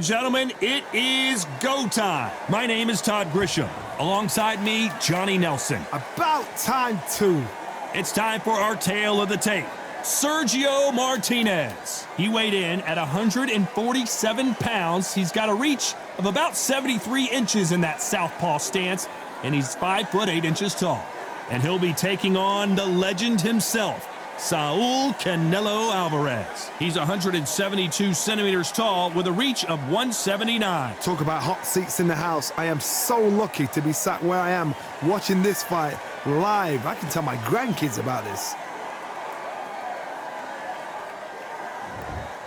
Gentlemen, it is go time. My name is Todd Grisham. Alongside me, Johnny Nelson. About time too. It's time for our tale of the tape. Sergio Martinez. He weighed in at 147 pounds. He's got a reach of about 73 inches in that southpaw stance, and he's 5'8" tall. And he'll be taking on the legend himself, Saul Canelo Alvarez. He's 172 centimeters tall with a reach of 179. Talk about hot seats in the house. I am so lucky to be sat where I am watching this fight live. I can tell my grandkids about this.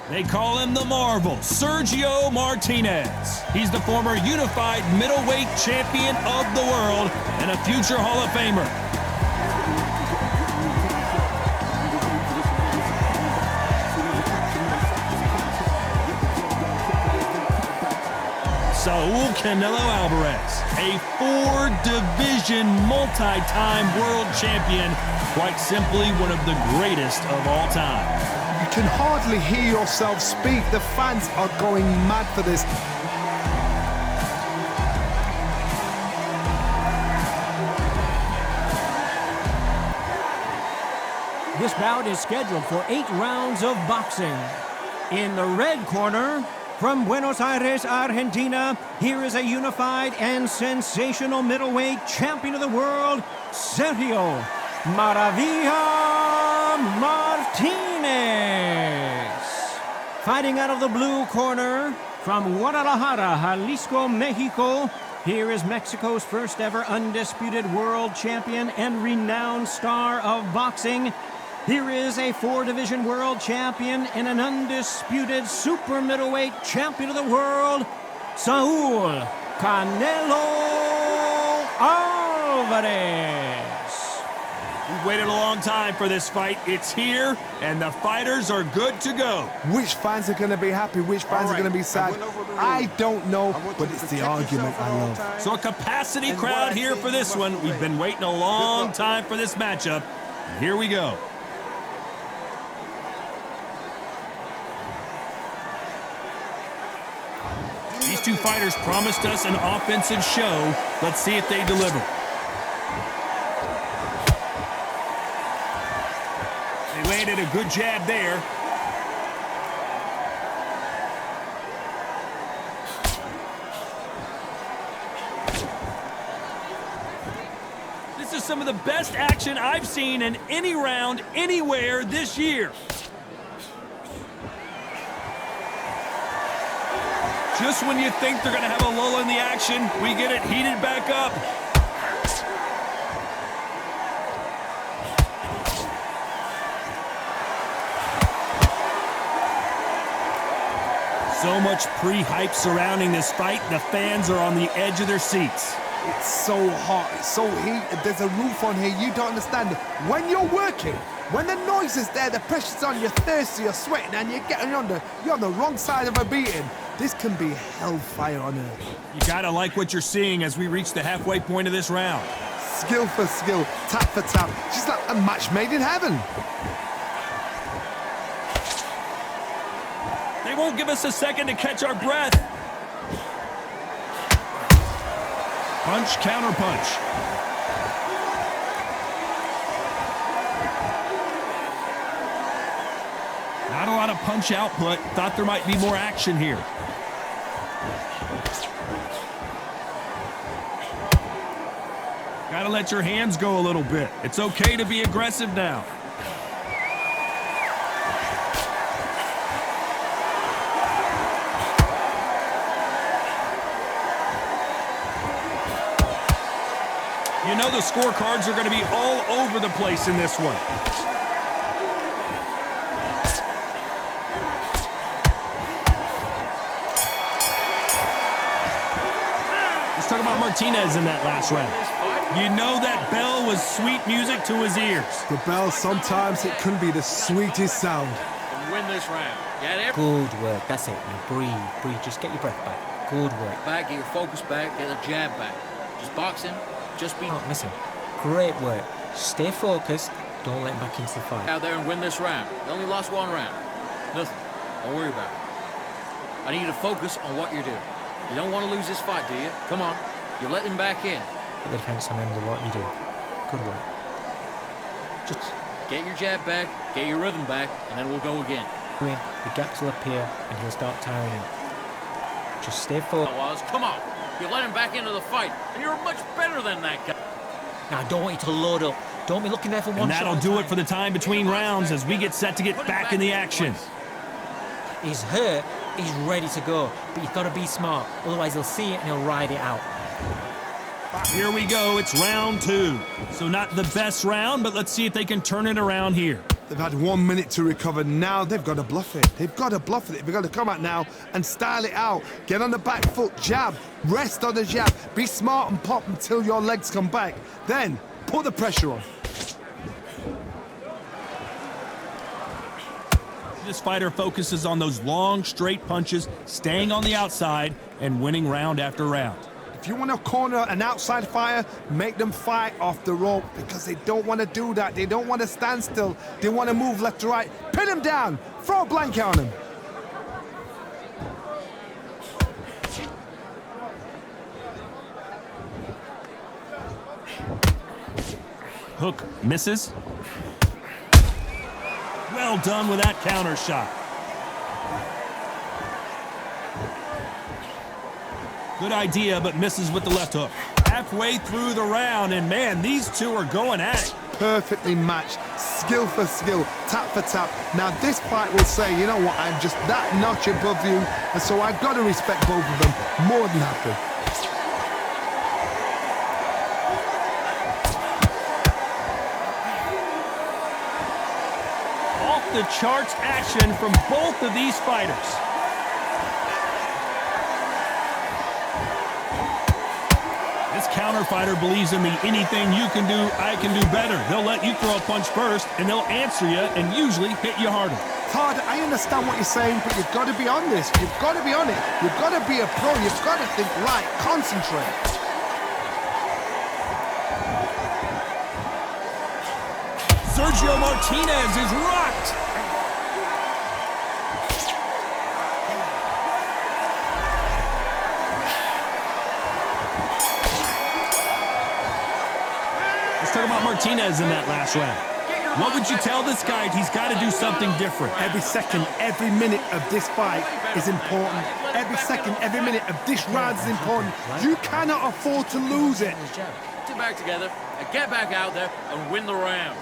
They call him the Marvel, Sergio Martinez. He's the former unified middleweight champion of the world and a future Hall of Famer. Saul Canelo Alvarez, a four-division, multi-time world champion, quite simply one of the greatest of all time. You can hardly hear yourself speak. The fans are going mad for this. This bout is scheduled for 8 rounds of boxing. In the red corner, from Buenos Aires, Argentina, here is a unified and sensational middleweight champion of the world, Sergio Maravilla Martinez. Fighting out of the blue corner, from Guadalajara, Jalisco, Mexico, here is Mexico's first ever undisputed world champion and renowned star of boxing. Here is a 4-division world champion and an undisputed super middleweight champion of the world, Saul Canelo Alvarez. We've waited a long time for this fight. It's here, and the fighters are good to go. Which fans are going to be happy? Which fans are going to be sad? I don't know, but it's the argument I love. So a capacity crowd here for this one. We've been waiting a long time for this matchup. And here we go. These two fighters promised us an offensive show. Let's see if they deliver. They landed a good jab there. This is some of the best action I've seen in any round, anywhere this year. Just when you think they're going to have a lull in the action, we get it heated back up. So much pre-hype surrounding this fight, the fans are on the edge of their seats. It's so hot, it's so heated. There's a roof on here, you don't understand. When you're working, when the noise is there, the pressure's on, you're thirsty, you're sweating, and you're on the wrong side of a beating. This can be hellfire on earth. You gotta like what you're seeing as we reach the halfway point of this round. Skill for skill, tap for tap. She's like a match made in heaven. They won't give us a second to catch our breath. Punch, counter punch. Not a lot of punch output. Thought there might be more action here. Gotta let your hands go a little bit. It's okay to be aggressive now. You know the scorecards are going to be all over the place in this one. Let's talk about Martinez in that last round. You know that bell was sweet music to his ears. The bell, sometimes it can be the sweetest sound. And win this round. Good work. That's it. Now breathe. Just get your breath back. Good work. Back, get your focus back, get the jab back. Just box him. Just be... Oh, listen. Great work. Stay focused. Don't let him back into the fight. out there and win this round. They only lost one round. Nothing. Don't worry about it. I need you to focus on what you're doing. You don't want to lose this fight, do you? Come on. You're letting him back in. Put the defense on him with what you do. Good work. Just get your jab back, get your rhythm back, and then we'll go again. The gaps will appear and he'll start tiring him. Just stay focused. Come on. You let him back into the fight, and you're much better than that guy. Now, I don't want you to load up. Don't be looking there for one shot. And that'll do it for the time between rounds as we get set to get back in the action. He's hurt, he's ready to go, but you've got to be smart. Otherwise, he'll see it and he'll ride it out. Here we go. It's round 2. So not the best round, but let's see if they can turn it around here. They've had 1 minute to recover. Now they've got to bluff it. They've got to bluff it. They've got to come out now and style it out. Get on the back foot, jab, rest on the jab. Be smart and pop until your legs come back. Then put the pressure on. This fighter focuses on those long, straight punches, staying on the outside, and winning round after round. If you want to corner an outside fighter, make them fight off the rope because they don't want to do that. They don't want to stand still. They want to move left to right. Pin him down. Throw a blanket on him. Hook misses. Well done with that counter shot. Good idea, but misses with the left hook. Halfway through the round, and man, these two are going at it. Perfectly matched, skill for skill, tap for tap. Now this fight will say, you know what, I'm just that notch above you, and so I've got to respect both of them more than happy. Off the charts action from both of these fighters. This counter fighter believes in the anything you can do, I can do better. They'll let you throw a punch first, and they'll answer you and usually hit you harder. Todd, I understand what you're saying, but you've got to be on this. You've got to be on it. You've got to be a pro. You've got to think right. Concentrate. Sergio Martinez is rocked. Let's talk about Martinez in that last round. What would you tell this guy? He's got to do something different. Every second, every minute of this fight is important. Every second, every minute of this round is important. You cannot afford to lose it. Get back together and get back out there and win the round.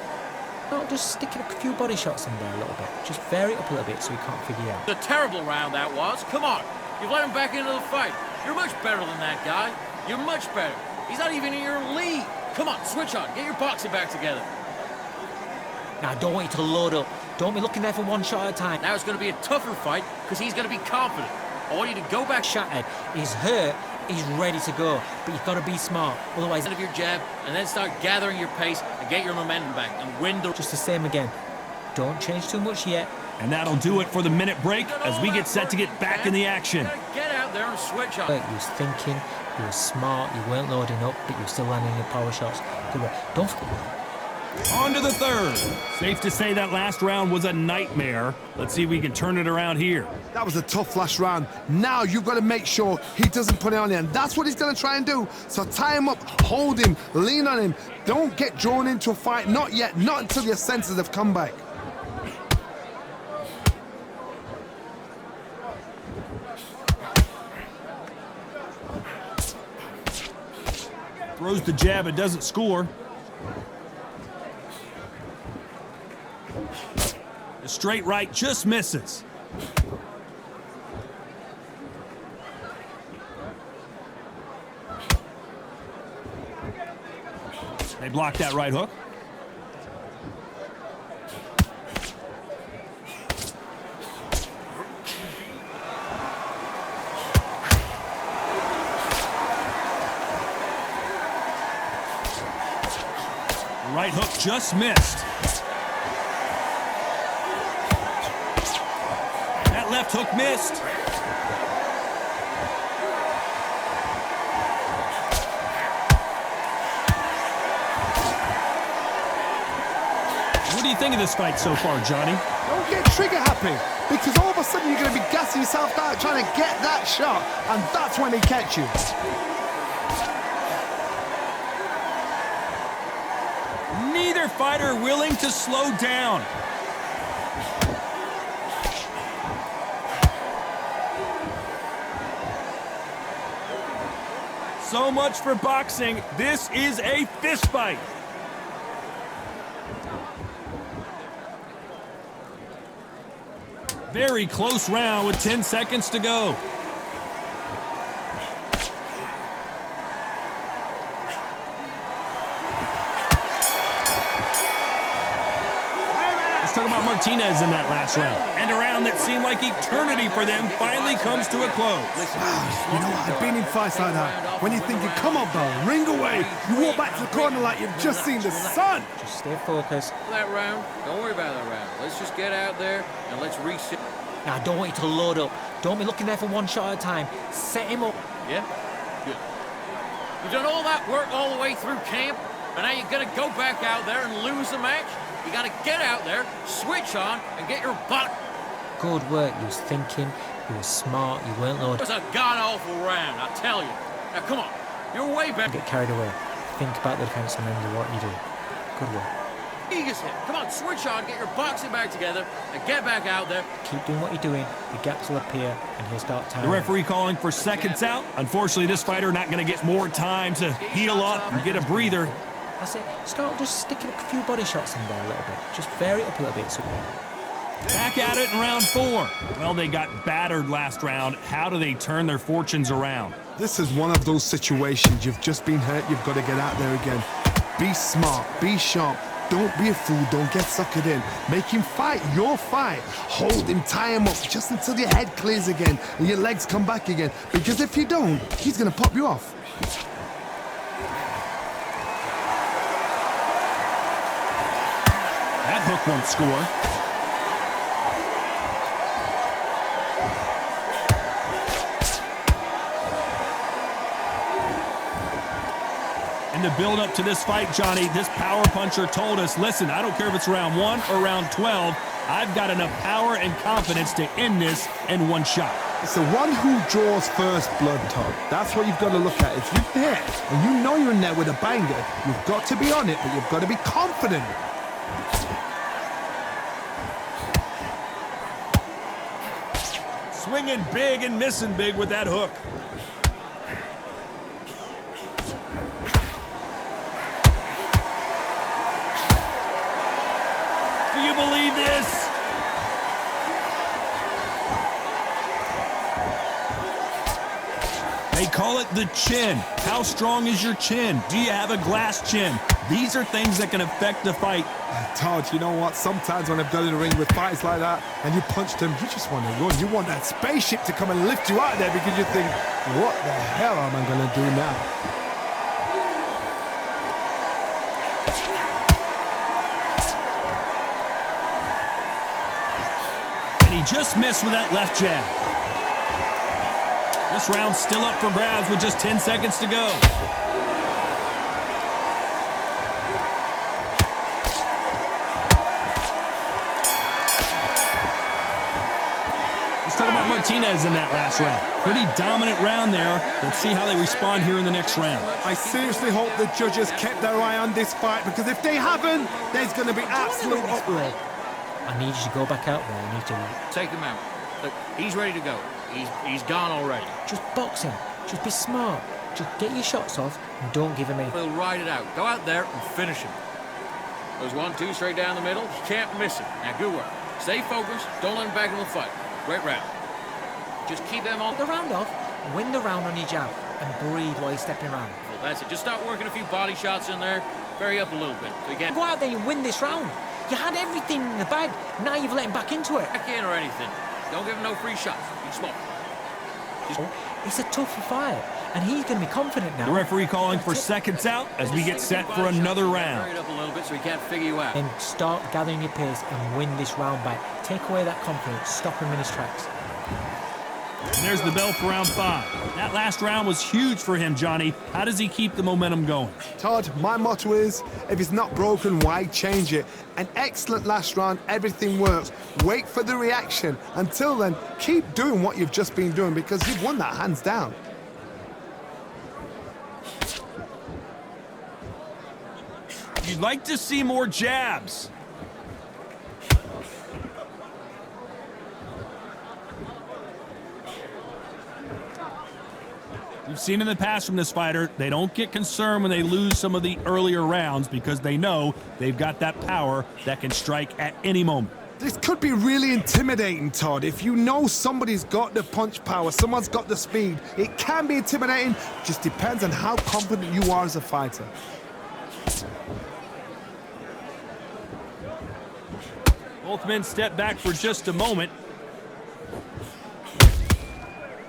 No, just sticking a few body shots in there a little bit. Just vary it up a little bit so we can't figure it out. A terrible round that was. Come on. You've let him back into the fight. You're much better than that guy. You're much better. He's not even in your league. Come on, switch on. Get your boxing back together. Now, I don't want you to load up. Don't be looking there for one shot at a time. Now it's going to be a tougher fight because he's going to be confident. I want you to go back. Shattered. He's hurt. He's ready to go. But you've got to be smart. Otherwise, End of your jab and then start gathering your pace and get your momentum back and win the... just the same again. Don't change too much yet. And that'll do it for the minute break as we get set to get back in the action. Get out there and switch on. You was thinking, you were smart, you weren't loading up, but you were still landing your power shots. Good work. Don't forget. On to the third. Safe to say that last round was a nightmare. Let's see if we can turn it around here. That was a tough last round. Now you've got to make sure he doesn't put it on you, and that's what he's going to try and do. So tie him up, hold him, lean on him. Don't get drawn into a fight. Not yet. Not until your senses have come back. Throws the jab, it doesn't score. The straight right just misses. They block that right hook. Right hook just missed. That left hook missed. do you think of this fight so far, Johnny? Don't get trigger happy, because all of a sudden you're going to be gassing yourself out trying to get that shot, and that's when they catch you. Neither fighter willing to slow down. So much for boxing. This is a fist fight. Very close round with 10 seconds to go. Let's talk about Martinez in that last round. And a round that seemed like eternity for them finally comes to a close. You know what? I've been in fights like that. When you're thinking, come on, bro, ring away. You walk back to the corner like you've just seen the sun. Just stay focused. That round, don't worry about that round. Let's just get out there and let's reset. Now, I don't want you to load up. Don't be looking there for one shot at a time. Set him up. Yeah? Good. You've done all that work all the way through camp, and now you're going to go back out there and lose the match? You got to get out there, switch on, and get your butt. Good work. You was thinking. You were smart. You weren't loaded. It was a god-awful round, I tell you. Now, come on. You're way back. Don't get carried away. Think about the defense and remember what you do. Good work. Eagles hit. Come on, switch on, get your boxing back together, and get back out there. Keep doing what you're doing. The gaps will appear, and he'll start time. The referee calling for seconds out. Unfortunately, this fighter not going to get more time to heal up and get a breather. That's it. Start just sticking a few body shots in there a little bit. Just vary it up a little bit. So Back at it in round 4. Well, they got battered last round. How do they turn their fortunes around? This is one of those situations. You've just been hurt. You've got to get out there again. Be smart. Be sharp. Don't be a fool. Don't get suckered in. Make him fight your fight. Hold him, tie him up just until your head clears again and your legs come back again. Because if you don't, he's going to pop you off. That hook won't score. In the build-up to this fight, Johnny, this power puncher told us, listen, I don't care if it's round 1 or round 12, I've got enough power and confidence to end this in one shot. It's the one who draws first blood, Todd. That's what you've got to look at. If you're there and you know you're in there with a banger, you've got to be on it, but you've got to be confident. Swinging big and missing big with that hook. Do you believe this? They call it the chin. How strong is your chin? Do you have a glass chin? These are things that can affect the fight. Todd, you know what? Sometimes when I've got in the ring with fights like that and you punched him, you just want to run. You want that spaceship to come and lift you out of there because you think, what the hell am I going to do now? And he just missed with that left jab. This round's still up for grabs with just 10 seconds to go. Let's talk about Martinez in that last round. Pretty dominant round there. Let's see how they respond here in the next round. I seriously hope the judges kept their eye on this fight because if they haven't, there's going to be absolute uproar. I need you to go back out there. I need to Take him out. Look, he's ready to go. He's gone already. just box him. Just be smart. Just get your shots off and don't give him any. We'll ride it out. Go out there and finish him. Goes 1-2 straight down the middle. You can't miss it. Now, good work. Stay focused. Don't let him back in the fight. Great round. Just keep them on. Get the round off, win the round on your jab, and breathe while you're stepping around. Well, that's it. Just start working a few body shots in there. Vary up a little bit. So you get Go out there and win this round. You had everything in the bag. Now you've let him back into it. back in or anything. Don't give him no free shots. Be smart. It's a tougher fight, and he's going to be confident now. The referee calling for seconds out as we get set for another round. Vary it up a little bit so he can't figure you out. And start gathering your pace and win this round back. Take away that confidence. Stop him in his tracks. And there's the bell for round 5. That last round was huge for him, Johnny. How does he keep the momentum going? Todd, my motto is, if it's not broken, why change it? An excellent last round, everything works. Wait for the reaction. Until then, keep doing what you've just been doing because you've won that hands down. You'd like to see more jabs. We've seen in the past from this fighter, they don't get concerned when they lose some of the earlier rounds because they know they've got that power that can strike at any moment. This could be really intimidating, Todd. If you know somebody's got the punch power, someone's got the speed, it can be intimidating. Just depends on how confident you are as a fighter. Both men step back for just a moment.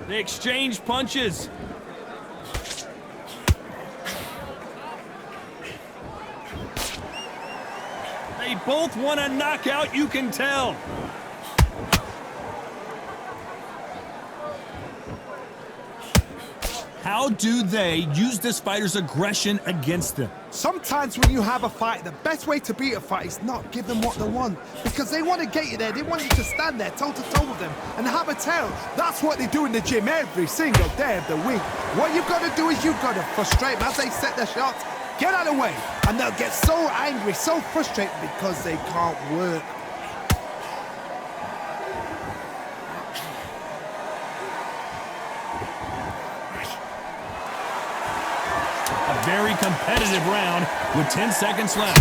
They exchange punches. They both want a knockout, you can tell. How do they use this fighter's aggression against them? Sometimes when you have a fight, the best way to beat a fight is not give them what they want. Because they want to get you there. They want you to stand there toe-to-toe with them and have a tail. That's what they do in the gym every single day of the week. What you've got to do is you've got to frustrate them as they set their shots. Get out of the way. And they'll get so angry, so frustrated because they can't work. A very competitive round with 10 seconds left.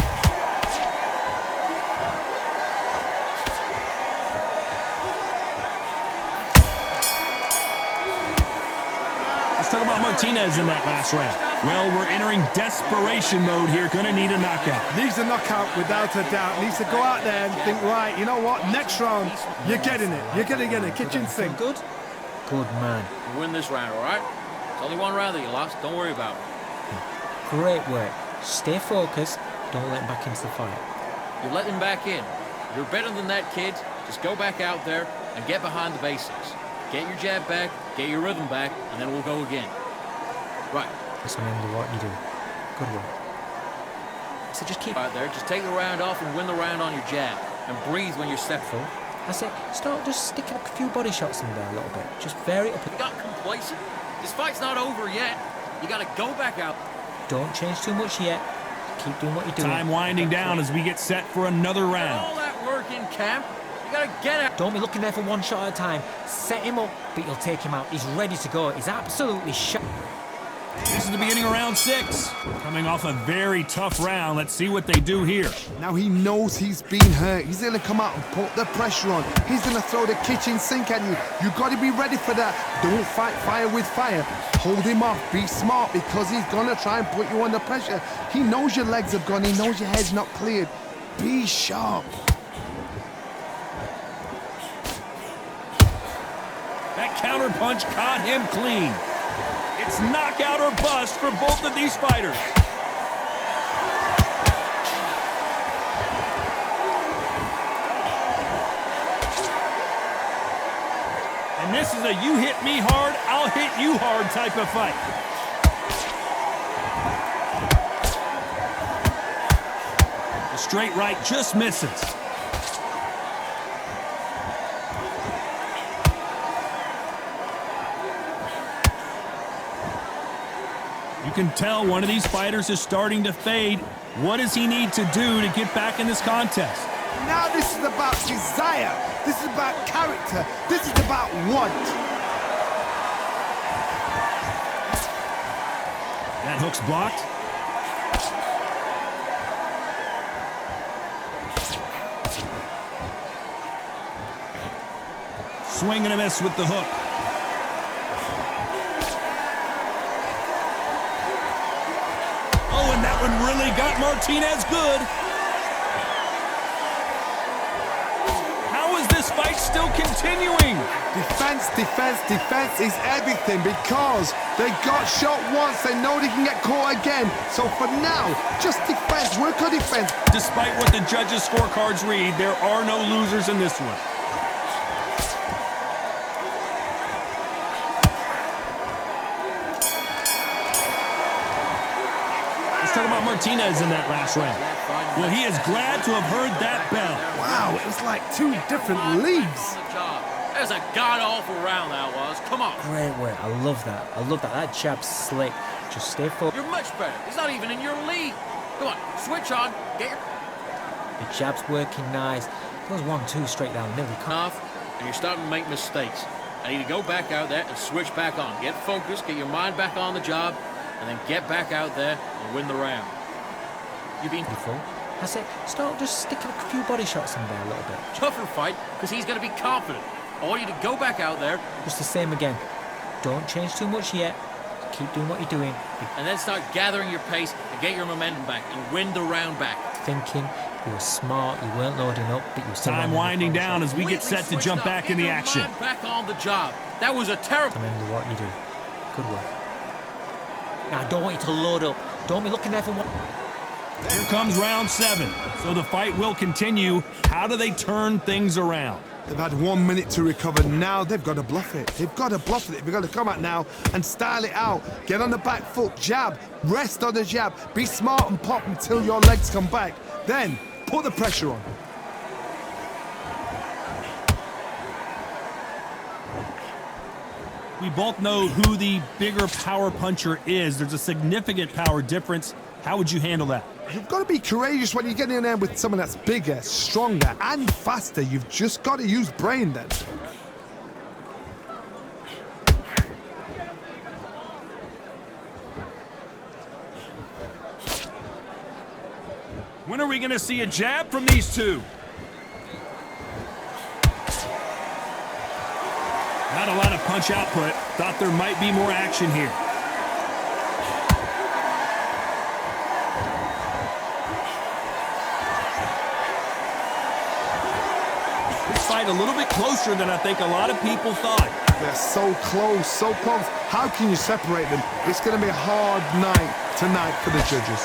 Let's talk about Martinez in that last round. Well, we're entering desperation mode here. Gonna need a knockout. Needs a knockout without a doubt. Needs to go out there and think, right, you know what? Next round, you're getting it. You're going to get a kitchen sink. Good? Good man. You win this round, all right? It's only one round that you lost. Don't worry about it. Great work. Stay focused. Don't let him back into the fight. You let him back in. You're better than that, kid. Just go back out there and get behind the basics. Get your jab back, get your rhythm back, and then we'll go again. Right. Just remember what you do. Good work. So just keep Out there, just take the round off and win the round on your jab. And breathe when you're stepping. full. That's it. Start just sticking a few body shots in there a little bit. Just vary it up. You got complacent? This fight's not over yet. You gotta go back out. Don't change too much yet. Keep doing what you're doing. Time winding down as we get set for another round. All that work in camp, you gotta get out. Don't be looking there for one shot at a time. Set him up, but you'll take him out. He's ready to go. He's absolutely shot. This is the beginning of round 6. Coming off a very tough round. Let's see what they do here. Now he knows he's been hurt. He's going to come out and put the pressure on. He's going to throw the kitchen sink at you. You've got to be ready for that. Don't fight fire with fire. Hold him off. Be smart because he's going to try and put you under pressure. He knows your legs have gone. He knows your head's not cleared. Be sharp. That counter punch caught him clean. It's knockout or bust for both of these fighters. And this is a you hit me hard, I'll hit you hard type of fight. The straight right just misses. You can tell one of these fighters is starting to fade. What does he need to do to get back in this contest? Now this is about desire. This is about character. This is about want. That hook's blocked. Swing and a miss with the hook. Oh, and that one really got Martinez good. How is this fight still continuing? Defense, defense, defense is everything because they got shot once. They know they can get caught again. So for now, just defense. Work on defense. Despite what the judges' scorecards read, there are no losers in this one. talk about Martinez in that last round. Well, he is glad to have heard that bell. Wow, it was like two different leagues. There's a god-awful round that was. Come on. Great work. I love that. I love that. That jab's slick. Just stay focused. You're much better. He's not even in your league. Come on, switch on. Get your... The jab's working nice. Goes 1-2 straight down the middle. off, and you're starting to make mistakes. I need to go back out there and switch back on. Get focused, get your mind back on the job, and then get back out there and win the round. You've been Before. I said, start just sticking a few body shots in there a little bit. tougher fight because he's going to be confident. I want you to go back out there Just the same again. Don't change too much yet. Keep doing what you're doing. and then start gathering your pace and get your momentum back and win the round back. Thinking. You were smart. You weren't loading up, but you were still Time winding down as we get set to jump back in the action. Get your mind back on the job. That was a terrible... Remember what you do. Good work. Now, I don't want you to load up. Don't be looking there for one. Here comes round 7. So the fight will continue. How do they turn things around? They've had 1 minute to recover. Now they've got to bluff it. They've got to bluff it. They've got to come out now and style it out. Get on the back foot, jab, rest on the jab. Be smart and pop until your legs come back. Then put the pressure on. We both know who the bigger power puncher is. There's a significant power difference. How would you handle that? You've got to be courageous when you get in there with someone that's bigger, stronger, and faster. You've just got to use brain then. When are we going to see a jab from these two? Not a lot of punch output. Thought there might be more action here. This fight a little bit closer than I think a lot of people thought. They're so close, so close. How can you separate them? It's going to be a hard night tonight for the judges.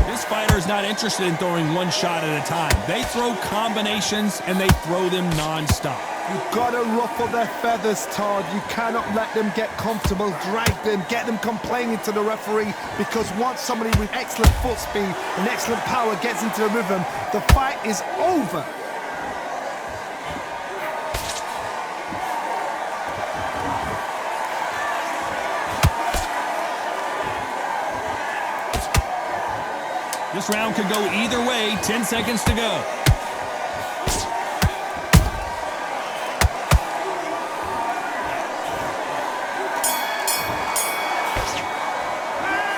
This fighter is not interested in throwing one shot at a time. They throw combinations and they throw them non-stop. You've got to ruffle their feathers, Todd. You cannot let them get comfortable, drag them, get them complaining to the referee, because once somebody with excellent foot speed and excellent power gets into the rhythm, the fight is over. This round could go either way. 10 seconds to go.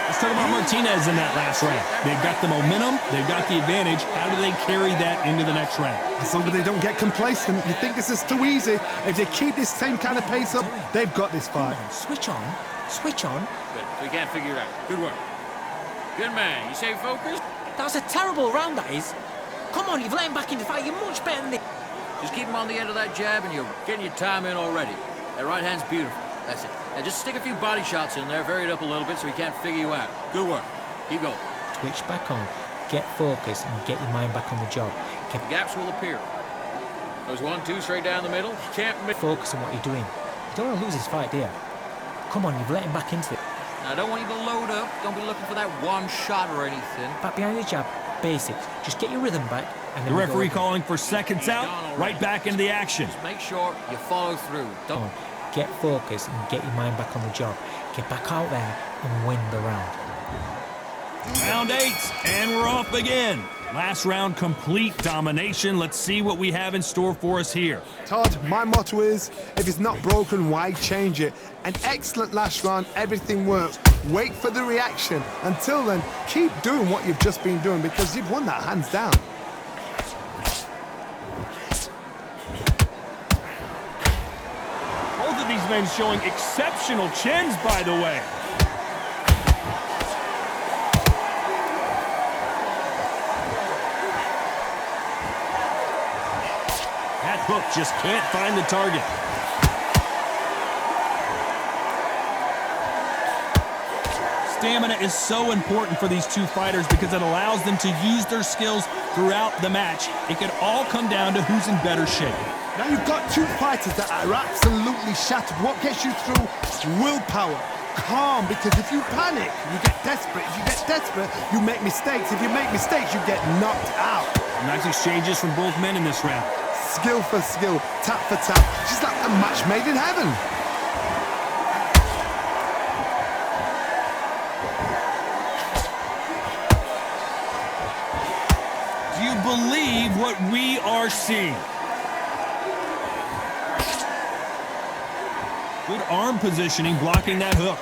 Let's talk about Martinez in that last round. They've got the momentum. They've got the advantage. How do they carry that into the next round? As long as they don't get complacent, you think this is too easy. If they keep this same kind of pace up, they've got this fight. Switch on. Switch on. Good. We can't figure it out. Good work. Good man. You stay focused? That was a terrible round, that is. Come on, you've let him back in the fight. You're much better than this. Just keep him on the end of that jab and you're getting your time in already. That right hand's beautiful. That's it. Now just stick a few body shots in there, vary it up a little bit so he can't figure you out. Good work. Keep going. Switch back on. Get focused and get your mind back on the job. Get Gaps will appear. Goes 1-2 straight down the middle. You can't miss. focus on what you're doing. You don't want to lose this fight, do you? Come on, you've let him back into it. Now, I don't want you to load up. Don't be looking for that one shot or anything. Back behind the jab. Basics. Just get your rhythm back. And then The we go referee again. calling for seconds out. Right back into the action. Just make sure you follow through. Come Don't. on. Get focused and get your mind back on the job. Get back out there and win the round. Round 8, and we're off again. Last round, complete domination. Let's see what we have in store for us here. Todd, my motto is, if it's not broken, why change it? An excellent last round, everything works. Wait for the reaction. Until then, keep doing what you've just been doing, because you've won that hands down. Both of these men showing exceptional chins, by the way. That hook just can't find the target. Stamina is so important for these two fighters because it allows them to use their skills throughout the match. It could all come down to who's in better shape. Now you've got two fighters that are absolutely shattered. What gets you through? Willpower. Calm, because if you panic, you get desperate. If you get desperate, you make mistakes. If you make mistakes, you get knocked out. Nice exchanges from both men in this round. Skill for skill, tap for tap. Just like a match made in heaven. Do you believe what we are seeing? Good arm positioning, blocking that hook.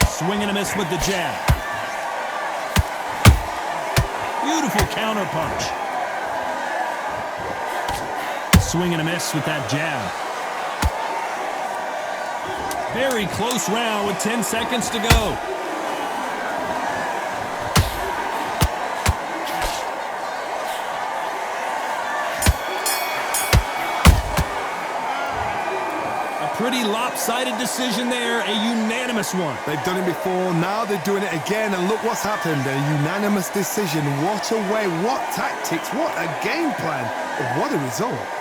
Swing and a miss with the jab. Beautiful counter punch. Swing and a miss with that jab. Very close round with 10 seconds to go. Pretty lopsided decision there, a unanimous one. They've done it before, now they're doing it again, and look what's happened. A unanimous decision. What a way, what tactics, what a game plan. What a result.